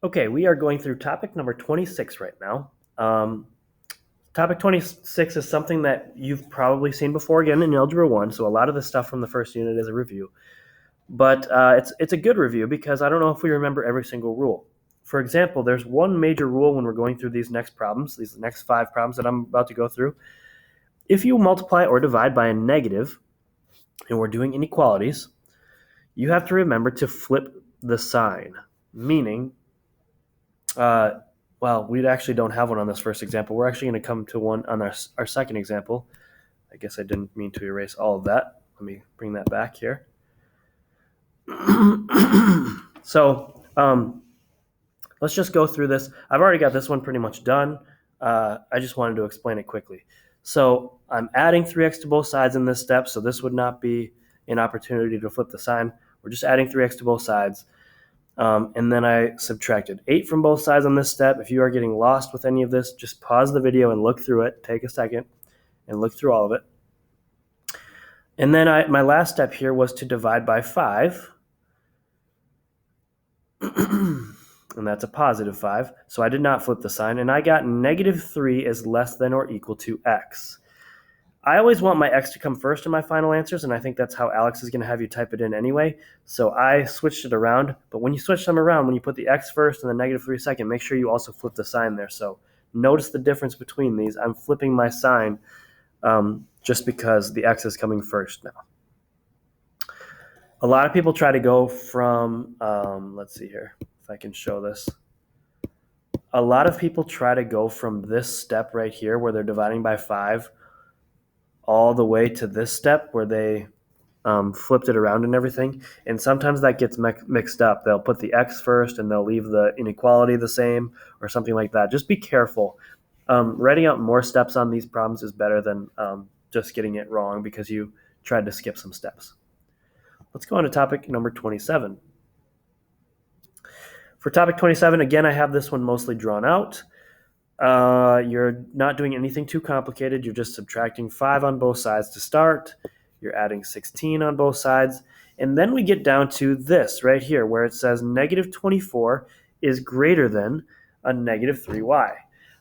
Okay, we are going through topic number 26 right now. Topic 26 is something that you've probably seen before again in Algebra 1, so a lot of the stuff from the first unit is a review. But it's a good review because I don't know if we remember every single rule. For example, there's one major rule when we're going through these next problems, these next 5 problems that I'm about to go through. If you multiply or divide by a negative, and we're doing inequalities, you have to remember to flip the sign, meaning Uh, well, we actually don't have one on this first example. We're actually going to come to one on our second example. I guess I didn't mean to erase all of that. Let me bring that back here. So let's just go through this. I've already got this one pretty much done. I just wanted to explain it quickly. So I'm adding 3x to both sides in this step, so this would not be an opportunity to flip the sign. We're just adding 3x to both sides. And then I subtracted 8 from both sides on this step. If you are getting lost with any of this, just pause the video and look through it. Take a second and look through all of it. And then my last step here was to divide by 5. And that's a positive 5. So I did not flip the sign. And I got negative 3 is less than or equal to x. I always want my x to come first in my final answers, and I think that's how Alex is going to have you type it in anyway. So I switched it around. But when you switch them around, when you put the x first and the negative 3 second, make sure you also flip the sign there. So notice the difference between these. I'm flipping my sign just because the x is coming first now. A lot of people try to go from, let's see here, if I can show this. A lot of people try to go from this step right here where they're dividing by 5 all the way to this step where they flipped it around and everything. And sometimes that gets mixed up. They'll put the x first and they'll leave the inequality the same or something like that. Just be careful. Writing out more steps on these problems is better than just getting it wrong because you tried to skip some steps. Let's go on to topic number 27. For topic 27, again, I have this one mostly drawn out. You're not doing anything too complicated. You're just subtracting 5 on both sides to start. You're adding 16 on both sides. And then we get down to this right here where it says negative 24 is greater than a negative 3y.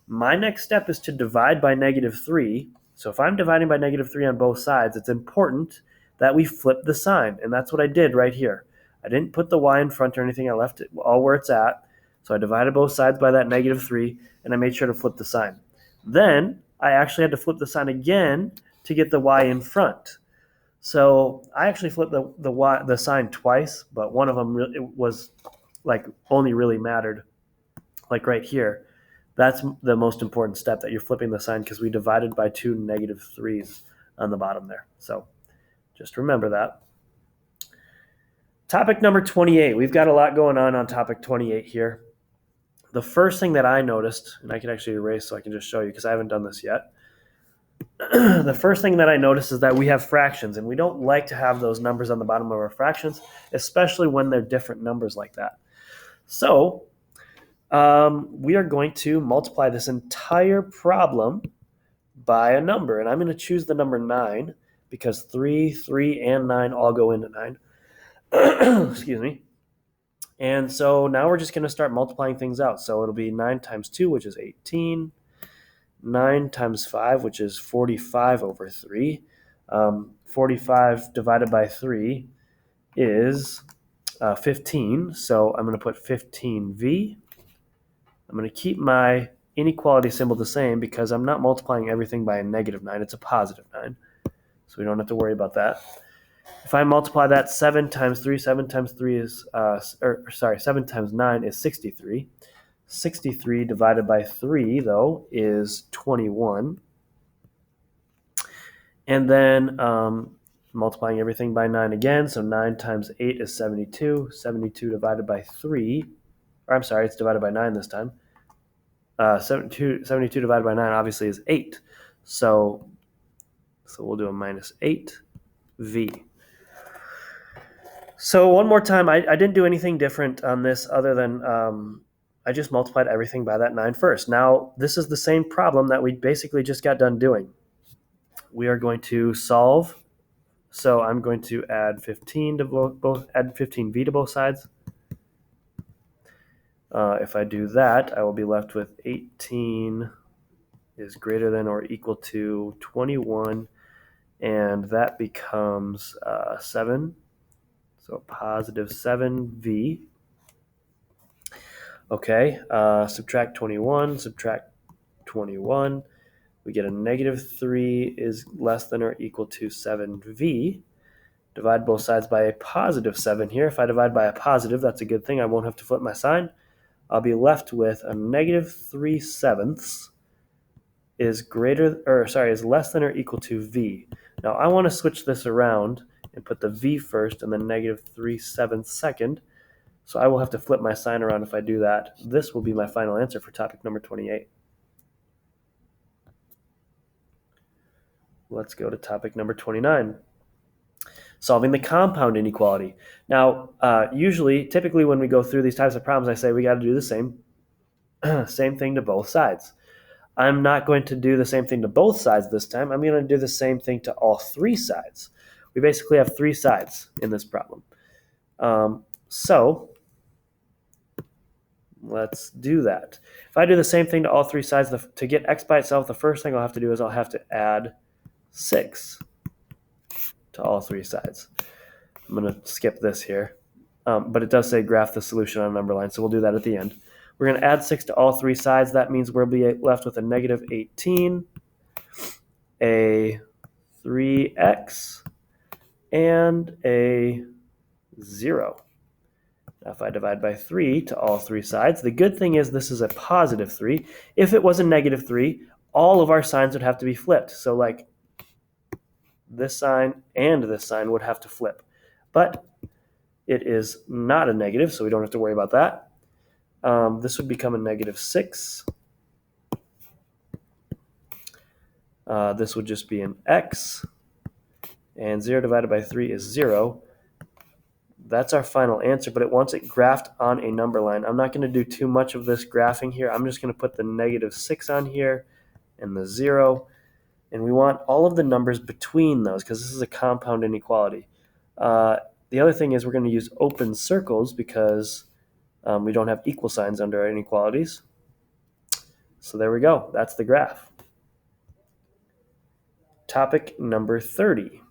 My next step is to divide by negative 3. So if I'm dividing by negative 3 on both sides, it's important that we flip the sign. And that's what I did right here. I didn't put the y in front or anything. I left it all where it's at. So I divided both sides by that negative 3, and I made sure to flip the sign. Then I actually had to flip the sign again to get the y in front. So I actually flipped the sign twice, but one of them it was like only really mattered, like right here. That's the most important step, that you're flipping the sign, because we divided by 2 negative 3's on the bottom there. So just remember that. Topic number 28. We've got a lot going on topic 28 here. The first thing that I noticed, and I can actually erase so I can just show you because I haven't done this yet. The first thing that I noticed is that we have fractions, and we don't like to have those numbers on the bottom of our fractions, especially when they're different numbers like that. So we are going to multiply this entire problem by a number, and I'm going to choose the number 9 because 3, 3, and 9 all go into 9. Excuse me. And so now we're just going to start multiplying things out. So it'll be 9 times 2, which is 18. 9 times 5, which is 45 over 3. 45 divided by 3 is 15. So I'm going to put 15v. I'm going to keep my inequality symbol the same because I'm not multiplying everything by a negative 9. It's a positive 9. So we don't have to worry about that. If I multiply that, 7 times 3 is, 7 times 9 is 63. 63 divided by 3, though, is 21. And then multiplying everything by 9 again, so 9 times 8 is 72. 72 divided by 3, or I'm sorry, it's divided by 9 this time. 72 divided by 9 obviously is 8. So we'll do a minus 8v. So one more time, I didn't do anything different on this other than I just multiplied everything by that 9 first. Now, this is the same problem that we basically just got done doing. We are going to solve. So I'm going to add 15 to add 15v to both sides. If I do that, I will be left with 18 is greater than or equal to 21, and that becomes 7. So positive 7v. Okay, subtract 21, subtract 21. We get a negative 3 is less than or equal to 7v. Divide both sides by a positive 7 here. If I divide by a positive, that's a good thing. I won't have to flip my sign. I'll be left with a negative 3/7 is less than or equal to v. Now I want to switch this around and put the v first and then negative 3/7 second. So I will have to flip my sign around if I do that. This will be my final answer for topic number 28. Let's go to topic number 29. Solving the compound inequality. Now, typically when we go through these types of problems, I say we got to do the same thing to both sides. I'm not going to do the same thing to both sides this time. I'm going to do the same thing to all three sides. We basically have three sides in this problem. So let's do that. If I do the same thing to all three sides, to get x by itself, the first thing I'll have to do is I'll have to add 6 to all three sides. I'm going to skip this here, but it does say graph the solution on a number line, so we'll do that at the end. We're going to add 6 to all three sides. That means we'll be left with a negative 18, a 3x, and a 0. Now if I divide by 3 to all three sides, the good thing is this is a positive 3. If it was a negative 3, all of our signs would have to be flipped. So like this sign and this sign would have to flip. But it is not a negative, so we don't have to worry about that. This would become a negative 6. This would just be an x. And 0 divided by 3 is 0. That's our final answer, but it wants it graphed on a number line. I'm not going to do too much of this graphing here. I'm just going to put the negative 6 on here and the 0. And we want all of the numbers between those because this is a compound inequality. The other thing is we're going to use open circles because we don't have equal signs under our inequalities. So there we go. That's the graph. Topic number 30.